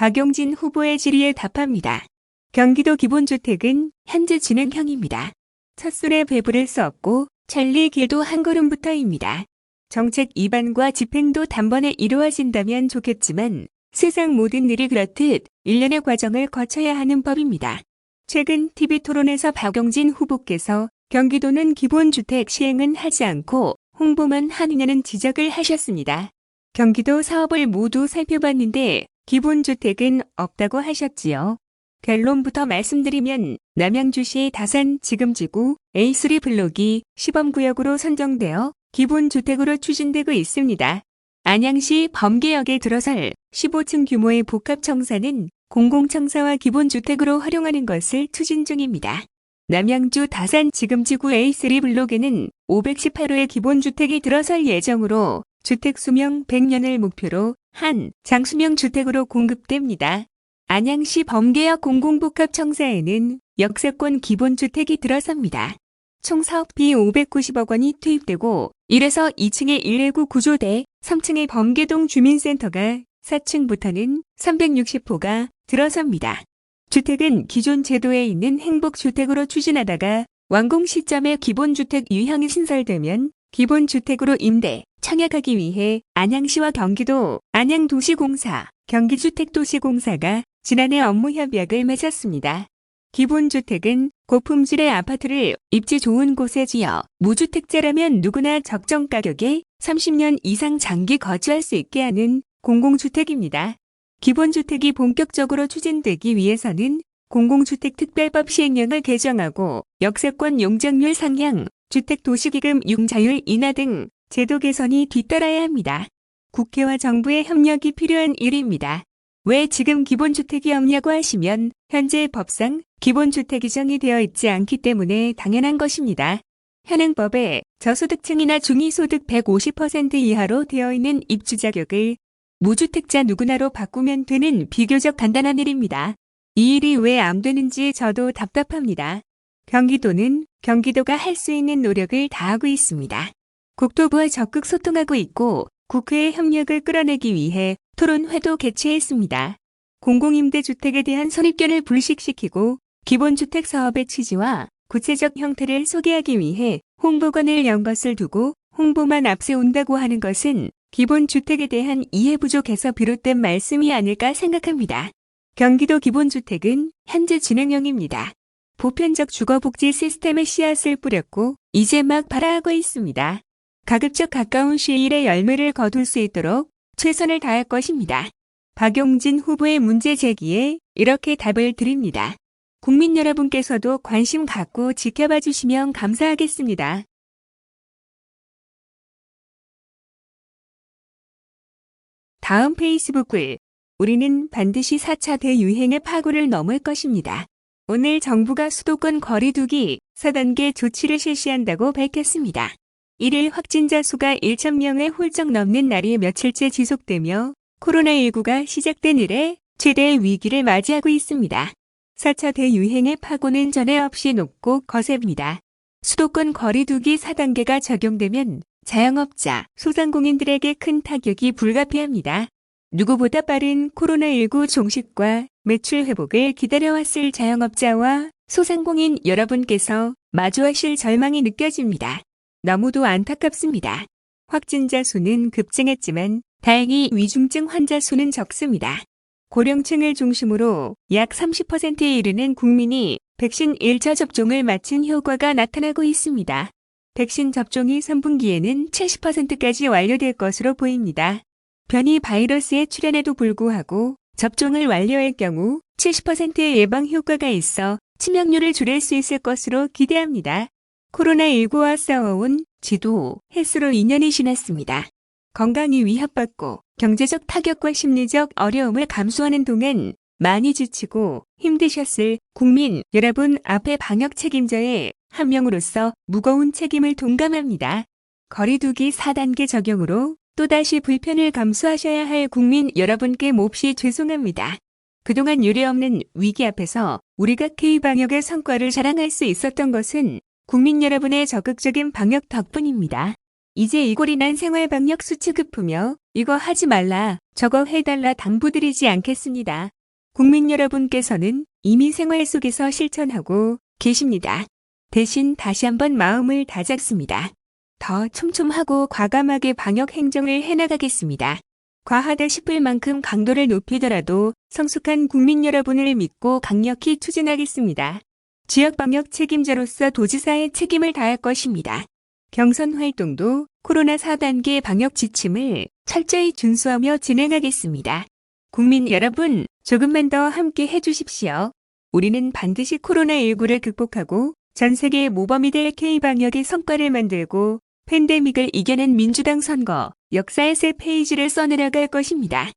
박용진 후보의 질의에 답합니다. 경기도 기본주택은 현재 진행형입니다. 첫눈에 배부를 수 없고 천리 길도 한 걸음부터입니다. 정책 입안과 집행도 단번에 이루어진다면 좋겠지만 세상 모든 일이 그렇듯 일련의 과정을 거쳐야 하는 법입니다. 최근 TV토론에서 박용진 후보께서 경기도는 기본주택 시행은 하지 않고 홍보만 하느냐는 지적을 하셨습니다. 경기도 사업을 모두 살펴봤는데 기본주택은 없다고 하셨지요. 결론부터 말씀드리면 남양주시 다산 지금지구 A3 블록이 시범구역으로 선정되어 기본주택으로 추진되고 있습니다. 안양시 범계역에 들어설 15층 규모의 복합청사는 공공청사와 기본주택으로 활용하는 것을 추진 중입니다. 남양주 다산 지금지구 A3 블록에는 518호의 기본주택이 들어설 예정으로 주택 수명 100년을 목표로 한 장수명 주택으로 공급됩니다. 안양시 범계역 공공복합청사에는 역세권 기본주택이 들어섭니다. 총 사업비 590억 원이 투입되고 1에서 2층의 119 구조대, 3층의 범계동 주민센터가 4층부터는 360호가 들어섭니다. 주택은 기존 제도에 있는 행복주택으로 추진하다가 완공 시점에 기본주택 유형이 신설되면 기본주택으로 임대, 청약하기 위해 안양시와 경기도 안양도시공사, 경기주택도시공사가 지난해 업무 협약을 맺었습니다. 기본주택은 고품질의 아파트를 입지 좋은 곳에 지어 무주택자라면 누구나 적정 가격에 30년 이상 장기 거주할 수 있게 하는 공공주택입니다. 기본주택이 본격적으로 추진되기 위해서는 공공주택특별법 시행령을 개정하고 역세권 용적률 상향, 주택도시기금 융자율 인하 등 제도 개선이 뒤따라야 합니다. 국회와 정부의 협력이 필요한 일입니다. 왜 지금 기본주택이 없냐고 하시면 현재 법상 기본주택 규정이 되어 있지 않기 때문에 당연한 것입니다. 현행 법에 저소득층이나 중위소득 150% 이하로 되어 있는 입주 자격을 무주택자 누구나로 바꾸면 되는 비교적 간단한 일입니다. 이 일이 왜 안 되는지 저도 답답합니다. 경기도는 경기도가 할 수 있는 노력을 다하고 있습니다. 국토부와 적극 소통하고 있고 국회의 협력을 끌어내기 위해 토론회도 개최했습니다. 공공임대주택에 대한 선입견을 불식시키고 기본주택 사업의 취지와 구체적 형태를 소개하기 위해 홍보관을 연 것을 두고 홍보만 앞세운다고 하는 것은 기본주택에 대한 이해 부족에서 비롯된 말씀이 아닐까 생각합니다. 경기도 기본주택은 현재 진행형입니다. 보편적 주거복지 시스템의 씨앗을 뿌렸고 이제 막 발아하고 있습니다. 가급적 가까운 시일에 열매를 거둘 수 있도록 최선을 다할 것입니다. 박용진 후보의 문제 제기에 이렇게 답을 드립니다. 국민 여러분께서도 관심 갖고 지켜봐 주시면 감사하겠습니다. 다음 페이스북 글. 우리는 반드시 4차 대유행의 파고를 넘을 것입니다. 오늘 정부가 수도권 거리두기 4단계 조치를 실시한다고 밝혔습니다. 1일 확진자 수가 1,000명을 훌쩍 넘는 날이 며칠째 지속되며 코로나19가 시작된 이래 최대의 위기를 맞이하고 있습니다. 4차 대유행의 파고는 전에 없이 높고 거셉니다. 수도권 거리두기 4단계가 적용되면 자영업자, 소상공인들에게 큰 타격이 불가피합니다. 누구보다 빠른 코로나19 종식과 매출 회복을 기다려왔을 자영업자와 소상공인 여러분께서 마주하실 절망이 느껴집니다. 너무도 안타깝습니다. 확진자 수는 급증했지만 다행히 위중증 환자 수는 적습니다. 고령층을 중심으로 약 30%에 이르는 국민이 백신 1차 접종을 마친 효과가 나타나고 있습니다. 백신 접종이 3분기에는 70%까지 완료될 것으로 보입니다. 변이 바이러스의 출현에도 불구하고 접종을 완료할 경우 70%의 예방 효과가 있어 치명률을 줄일 수 있을 것으로 기대합니다. 코로나19와 싸워온 지도 횟수로 2년이 지났습니다. 건강이 위협받고 경제적 타격과 심리적 어려움을 감수하는 동안 많이 지치고 힘드셨을 국민 여러분 앞에 방역 책임자의 한 명으로서 무거운 책임을 동감합니다. 거리두기 4단계 적용으로 또다시 불편을 감수하셔야 할 국민 여러분께 몹시 죄송합니다. 그동안 유례없는 위기 앞에서 우리가 K방역의 성과를 자랑할 수 있었던 것은 국민 여러분의 적극적인 방역 덕분입니다. 이제 이골이 난 생활방역 수칙 급으며 이거 하지 말라, 저거 해달라 당부드리지 않겠습니다. 국민 여러분께서는 이미 생활 속에서 실천하고 계십니다. 대신 다시 한번 마음을 다잡습니다. 더 촘촘하고 과감하게 방역 행정을 해나가겠습니다. 과하다 싶을 만큼 강도를 높이더라도 성숙한 국민 여러분을 믿고 강력히 추진하겠습니다. 지역 방역 책임자로서 도지사의 책임을 다할 것입니다. 경선 활동도 코로나 4단계 방역 지침을 철저히 준수하며 진행하겠습니다. 국민 여러분, 조금만 더 함께 해주십시오. 우리는 반드시 코로나19를 극복하고 전 세계 모범이 될 K방역의 성과를 만들고 팬데믹을 이겨낸 민주당 선거 역사의 새 페이지를 써내려갈 것입니다.